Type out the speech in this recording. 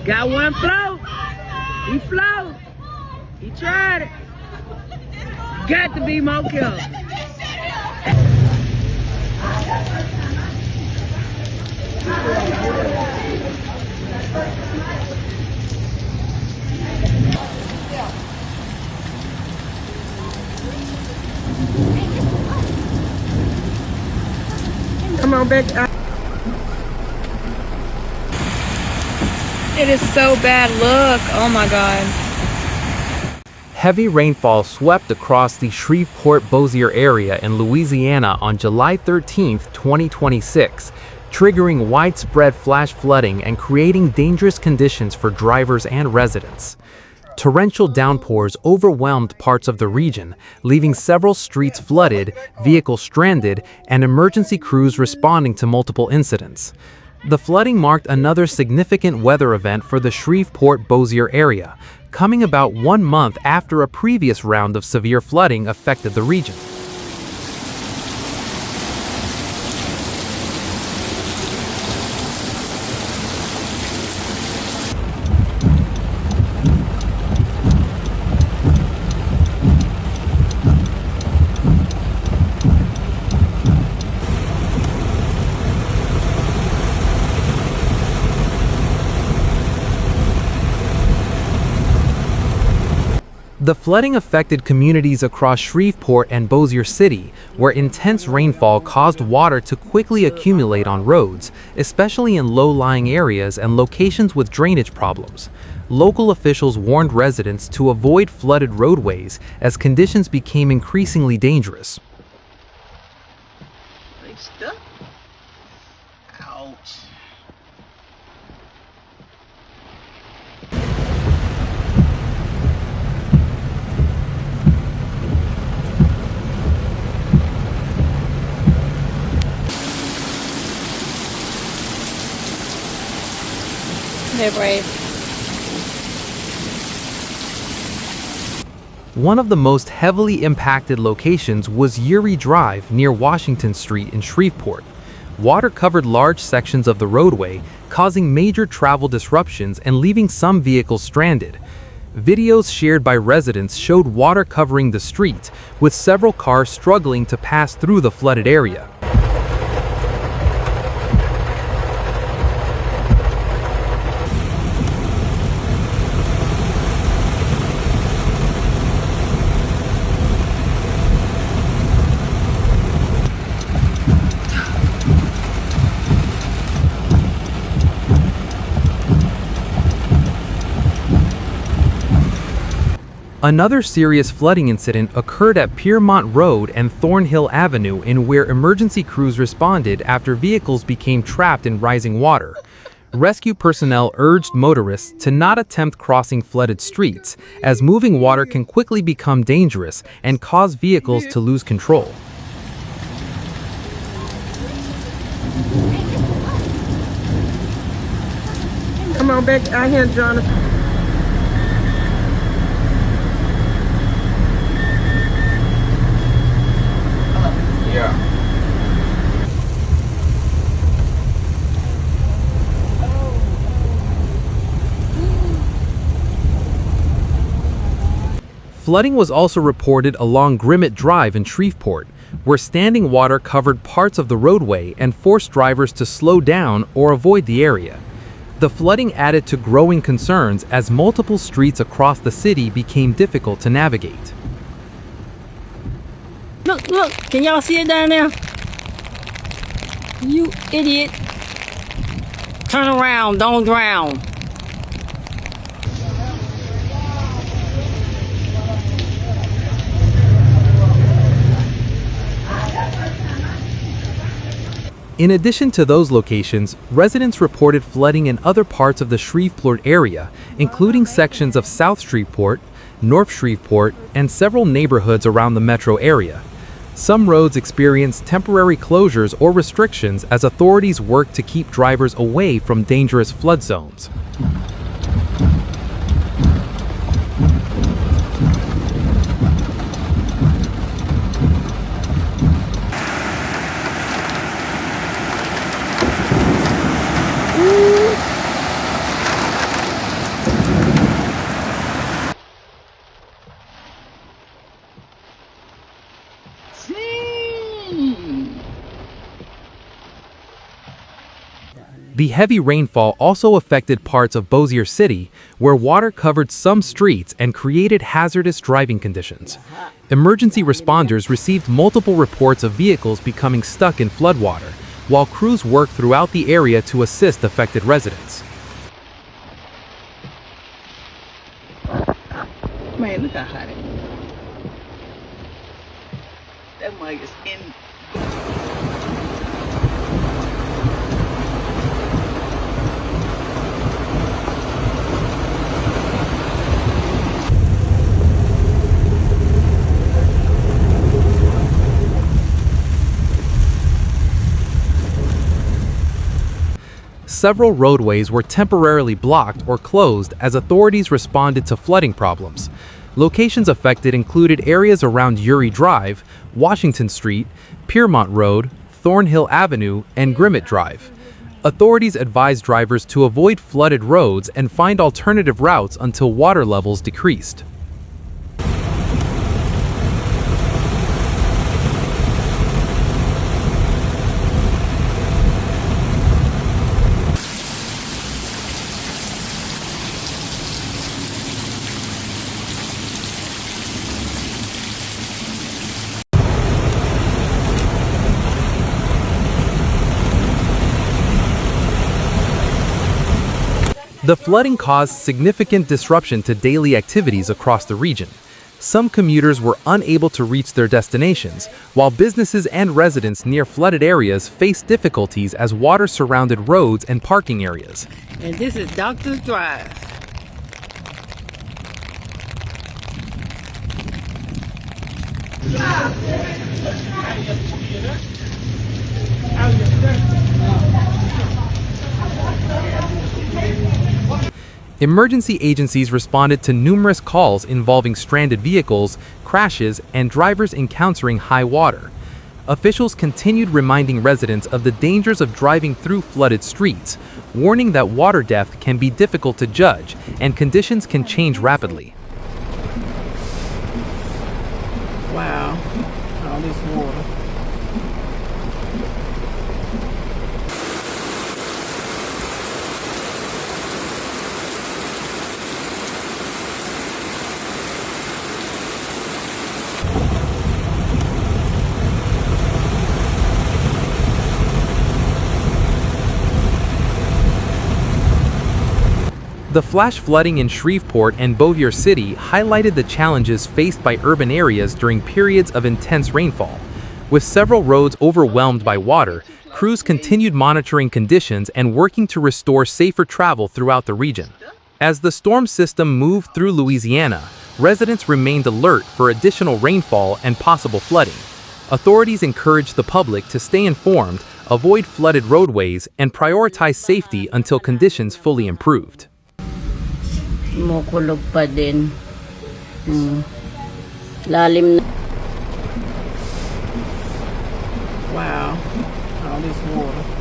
Got one float. He float. He tried it. Got to be more careful. Come on, back. It is so bad. Look. Oh my God. Heavy rainfall swept across the Shreveport-Bossier area in Louisiana on July 13, 2026, triggering widespread flash flooding and creating dangerous conditions for drivers and residents. Torrential downpours overwhelmed parts of the region, leaving several streets flooded, vehicles stranded, and emergency crews responding to multiple incidents. The flooding marked another significant weather event for the Shreveport-Bossier area, coming about 1 month after a previous round of severe flooding affected the region. The flooding affected communities across Shreveport and Bossier City, where intense rainfall caused water to quickly accumulate on roads, especially in low-lying areas and locations with drainage problems. Local officials warned residents to avoid flooded roadways as conditions became increasingly dangerous. They stuck. Ouch. They're brave. One of the most heavily impacted locations was Youree Drive near Washington Street in Shreveport. Water covered large sections of the roadway, causing major travel disruptions and leaving some vehicles stranded. Videos shared by residents showed water covering the street, with several cars struggling to pass through the flooded area. Another serious flooding incident occurred at Piermont Road and Thornhill Avenue, in where emergency crews responded after vehicles became trapped in rising water. Rescue personnel urged motorists to not attempt crossing flooded streets, as moving water can quickly become dangerous and cause vehicles to lose control. Come on back out here, Jonathan. Yeah. Flooding was also reported along Grimmett Drive in Shreveport, where standing water covered parts of the roadway and forced drivers to slow down or avoid the area. The flooding added to growing concerns as multiple streets across the city became difficult to navigate. Look, can y'all see it down there? You idiot. Turn around, don't drown. In addition to those locations, residents reported flooding in other parts of the Shreveport area, including sections of South Shreveport, North Shreveport, and several neighborhoods around the metro area. Some roads experienced temporary closures or restrictions as authorities worked to keep drivers away from dangerous flood zones. The heavy rainfall also affected parts of Bossier City, where water covered some streets and created hazardous driving conditions. Emergency responders received multiple reports of vehicles becoming stuck in floodwater, while crews worked throughout the area to assist affected residents. Man, look how hot it is. That mug is in. Several roadways were temporarily blocked or closed as authorities responded to flooding problems. Locations affected included areas around Youree Drive, Washington Street, Piermont Road, Thornhill Avenue, and Grimmett Drive. Authorities advised drivers to avoid flooded roads and find alternative routes until water levels decreased. The flooding caused significant disruption to daily activities across the region. Some commuters were unable to reach their destinations, while businesses and residents near flooded areas faced difficulties as water surrounded roads and parking areas. And this is Doctor's Drive. Emergency agencies responded to numerous calls involving stranded vehicles, crashes, and drivers encountering high water. Officials continued reminding residents of the dangers of driving through flooded streets, warning that water depth can be difficult to judge and conditions can change rapidly. Wow, all this water. The flash flooding in Shreveport and Bossier City highlighted the challenges faced by urban areas during periods of intense rainfall. With several roads overwhelmed by water, crews continued monitoring conditions and working to restore safer travel throughout the region. As the storm system moved through Louisiana, residents remained alert for additional rainfall and possible flooding. Authorities encouraged the public to stay informed, avoid flooded roadways, and prioritize safety until conditions fully improved. Kumukulog pa din. Lalim na. Wow, all this water.